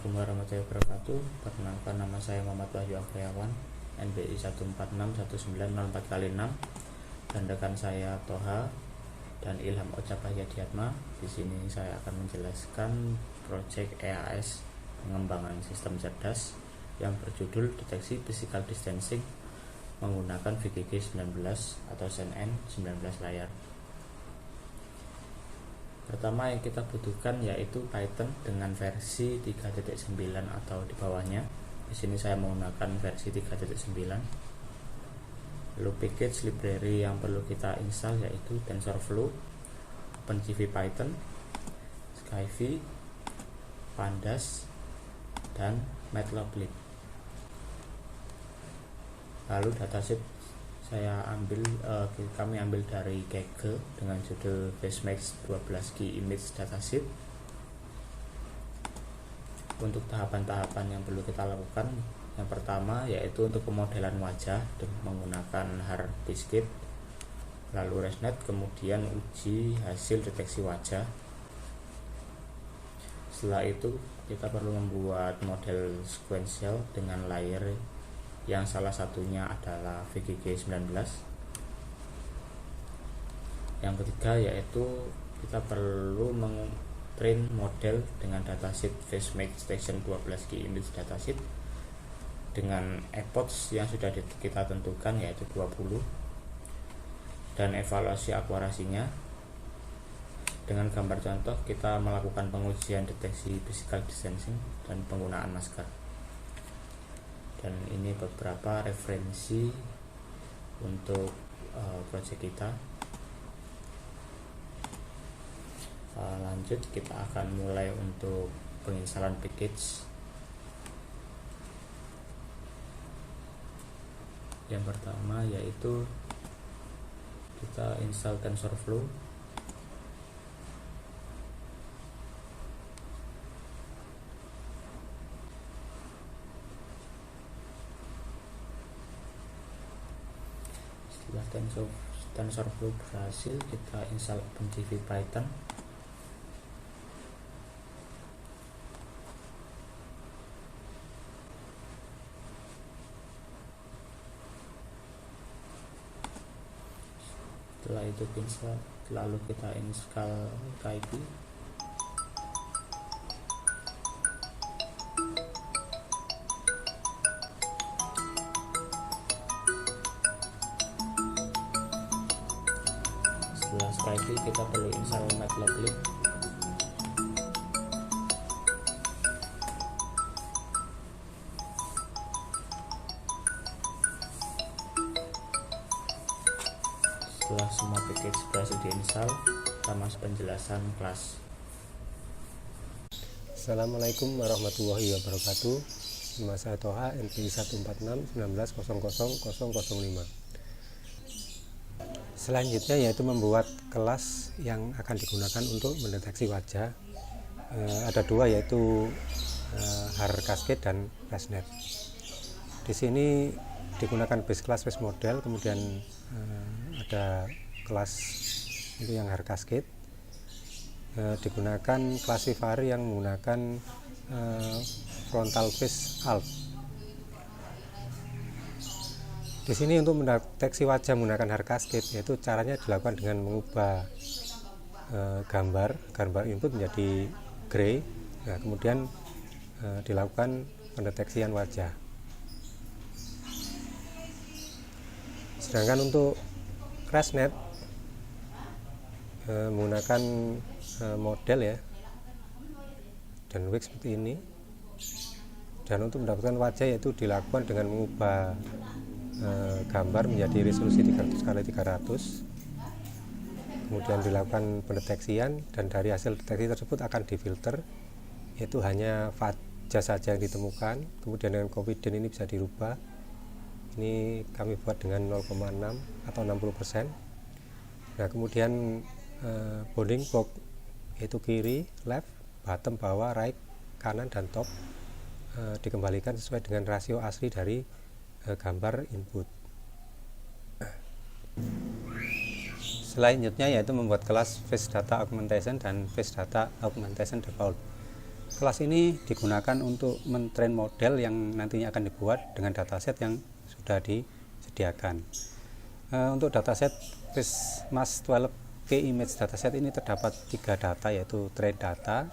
Assalamualaikum warahmatullahi wabarakatuh. Perkenalkan, nama saya Muhammad Wahyu Agriawan, NBI 1461904x6, dan rekan saya Toha dan Ilham Ocapaya Diatma. Di sini saya akan menjelaskan proyek EAS pengembangan sistem cerdas yang berjudul deteksi physical distancing menggunakan VGG 19 atau CNN 19 layar. Pertama yang kita butuhkan yaitu Python dengan versi 3.9 atau di bawahnya. Di sini saya menggunakan versi 3.9. Lalu package library yang perlu kita install yaitu TensorFlow, OpenCV Python, Skyfi, Pandas, dan Matplotlib. Lalu dataset kami ambil dari Kaggle dengan judul Facemax 12K Image Dataset. Untuk tahapan-tahapan yang perlu kita lakukan, yang pertama yaitu untuk pemodelan wajah menggunakan HardBiskit, lalu ResNet, kemudian uji hasil deteksi wajah. Setelah itu kita perlu membuat model sequential dengan layer yang salah satunya adalah VGG 19. Yang ketiga yaitu kita perlu train model dengan dataset Facemax Station 12K Image Dataset dengan epochs yang sudah kita tentukan yaitu 20, dan evaluasi akurasinya. Dengan gambar contoh kita melakukan pengujian deteksi physical distancing dan penggunaan masker. Dan ini beberapa referensi untuk proyek kita. Lanjut, kita akan mulai untuk penginstalan package. Yang pertama yaitu kita install TensorFlow. Setelah TensorFlow berhasil, kita install OpenCV Python. Setelah itu lalu kita install Skyfi. Setelah Skyfi kita perlu install Matplotlib. Setelah semua package berhasil diinstal, kita masuk penjelasan kelas. Assalamualaikum warahmatullahi wabarakatuh. Nama saya Toha, NPI 14619000005. Selanjutnya yaitu membuat kelas yang akan digunakan untuk mendeteksi wajah. Ada dua, yaitu HardCascade dan ResNet. Di sini digunakan base class face model, kemudian ada kelas itu yang HardCascade. Digunakan classifier yang menggunakan frontal face alt. Di sini untuk mendeteksi wajah menggunakan HardCascade, yaitu caranya dilakukan dengan mengubah gambar input menjadi gray. Nah, kemudian dilakukan pendeteksian wajah. Sedangkan untuk ResNet menggunakan model ya dan wig seperti ini, dan untuk mendapatkan wajah yaitu dilakukan dengan mengubah gambar menjadi resolusi 300x300, kemudian dilakukan pendeteksian, dan dari hasil deteksi tersebut akan difilter, yaitu hanya wajah saja yang ditemukan. Kemudian dengan confidence ini bisa dirubah. Ini kami buat dengan 0,6 atau 60%. Nah, kemudian bounding box yaitu kiri, left, bottom, bawah, right, kanan, dan top dikembalikan sesuai dengan rasio asli dari gambar input. Selanjutnya yaitu membuat kelas Face Data Augmentation dan Face Data Augmentation Default. Kelas ini digunakan untuk mentrain model yang nantinya akan dibuat dengan dataset yang sudah disediakan. Untuk dataset FishMask 12K image dataset ini terdapat 3 data, yaitu train data,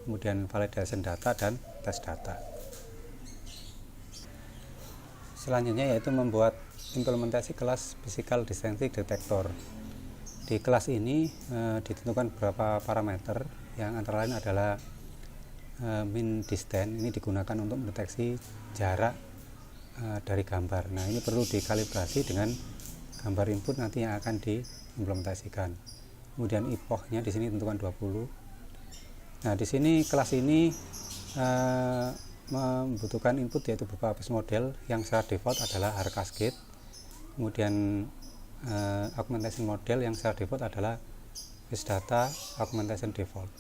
kemudian validation data, dan test data. Selanjutnya yaitu membuat implementasi kelas physical distancing detector. Di kelas ini ditentukan beberapa parameter yang antara lain adalah min distance. Ini digunakan untuk mendeteksi jarak dari gambar. Nah, ini perlu dikalibrasi dengan gambar input nanti yang akan diimplementasikan. Kemudian epochnya di sini tentukan 20. Nah, di sini kelas ini membutuhkan input yaitu berupa face model yang secara default adalah Arcascade. Kemudian augmentation model yang secara default adalah face data augmentation default.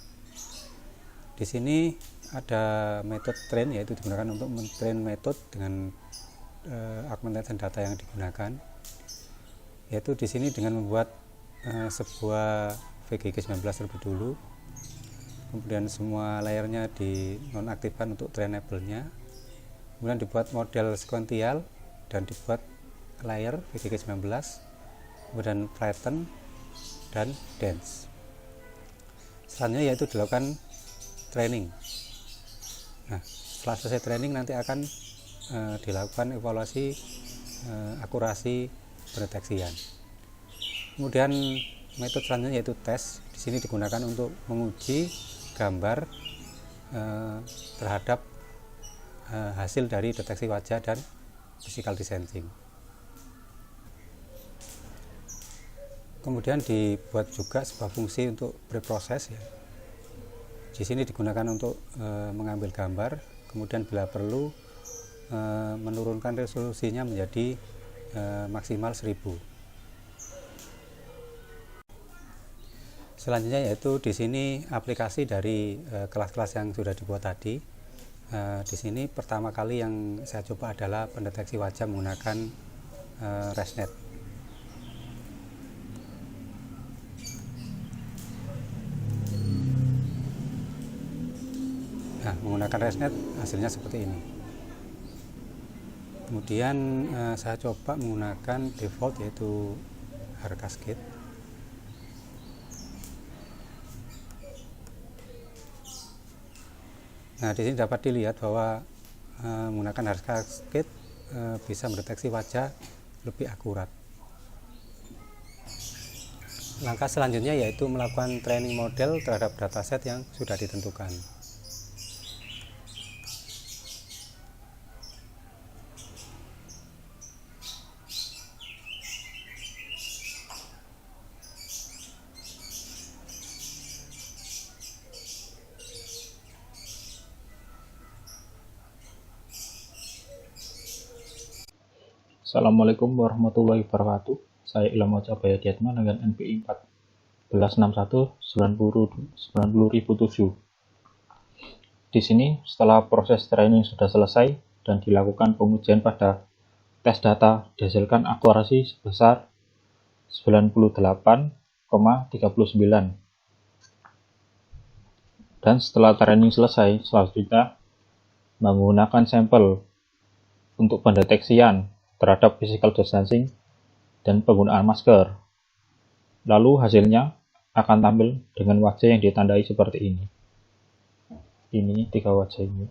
Di sini ada metode train, yaitu digunakan untuk mentrain metode dengan augmentation data yang digunakan, yaitu di sini dengan membuat sebuah VGG19 terlebih dulu, kemudian semua layernya dinonaktifkan untuk trainable-nya, kemudian dibuat model sekuensial dan dibuat layer VGG19, kemudian flatten dan dense. Selanjutnya yaitu dilakukan training. Nah, setelah selesai training nanti akan dilakukan evaluasi akurasi pendeteksian. Kemudian metode selanjutnya yaitu tes. Di sini digunakan untuk menguji gambar terhadap hasil dari deteksi wajah dan physical distancing. Kemudian dibuat juga sebuah fungsi untuk preproses ya. Di sini digunakan untuk mengambil gambar, kemudian bila perlu menurunkan resolusinya menjadi maksimal 1000. Selanjutnya yaitu di sini aplikasi dari kelas-kelas yang sudah dibuat tadi. Di sini pertama kali yang saya coba adalah pendeteksi wajah menggunakan ResNet. Nah, menggunakan ResNet hasilnya seperti ini. Kemudian saya coba menggunakan default yaitu Arcascade. Nah, di sini dapat dilihat bahwa menggunakan Arcascade bisa mendeteksi wajah lebih akurat. Langkah selanjutnya yaitu melakukan training model terhadap dataset yang sudah ditentukan. Assalamualaikum warahmatullahi wabarakatuh. Saya Ilham Wajabaya Diatma dengan NPI 1461-90007. Di sini, setelah proses training sudah selesai dan dilakukan pengujian pada tes data, dihasilkan akurasi sebesar 98,39. Dan setelah training selesai, selanjutnya menggunakan sampel untuk pendeteksian terhadap physical distancing dan penggunaan masker. Lalu hasilnya akan tampil dengan wajah yang ditandai seperti ini. Ini 3 wajah ini.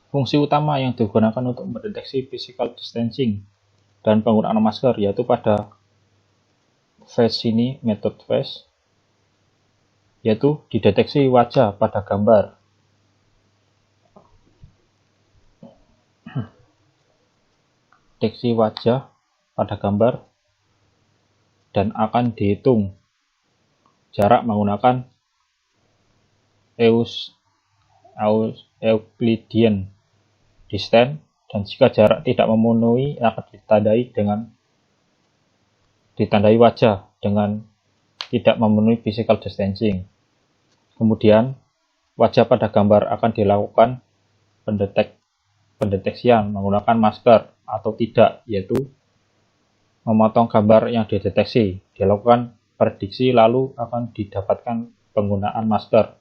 Fungsi utama yang digunakan untuk mendeteksi physical distancing dan penggunaan masker yaitu pada face ini, metode face, yaitu dideteksi wajah pada gambar. Deteksi wajah pada gambar dan akan dihitung jarak menggunakan Euclidean distance, dan jika jarak tidak memenuhi akan ditandai wajah dengan tidak memenuhi physical distancing. Kemudian, wajah pada gambar akan dilakukan pendeteksian menggunakan masker atau tidak, yaitu memotong gambar yang dideteksi, dilakukan prediksi lalu akan didapatkan penggunaan masker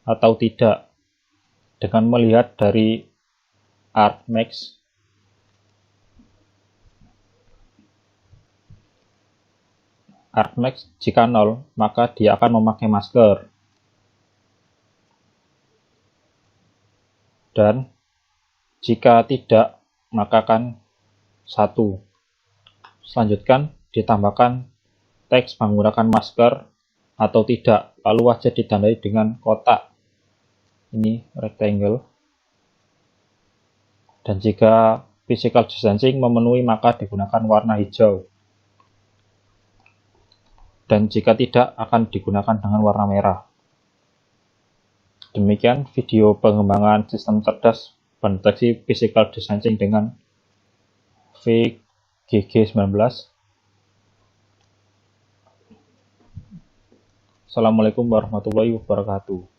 atau tidak dengan melihat dari argmax. Argmax jika 0, maka dia akan memakai masker. Dan jika tidak, maka akan 1. Selanjutnya ditambahkan teks menggunakan masker atau tidak, lalu wajah ditandai dengan kotak. Ini rectangle. Dan jika physical distancing memenuhi, maka digunakan warna hijau. Dan jika tidak, akan digunakan dengan warna merah. Demikian video pengembangan sistem cerdas pendeteksi physical distancing dengan VGG19. Assalamualaikum warahmatullahi wabarakatuh.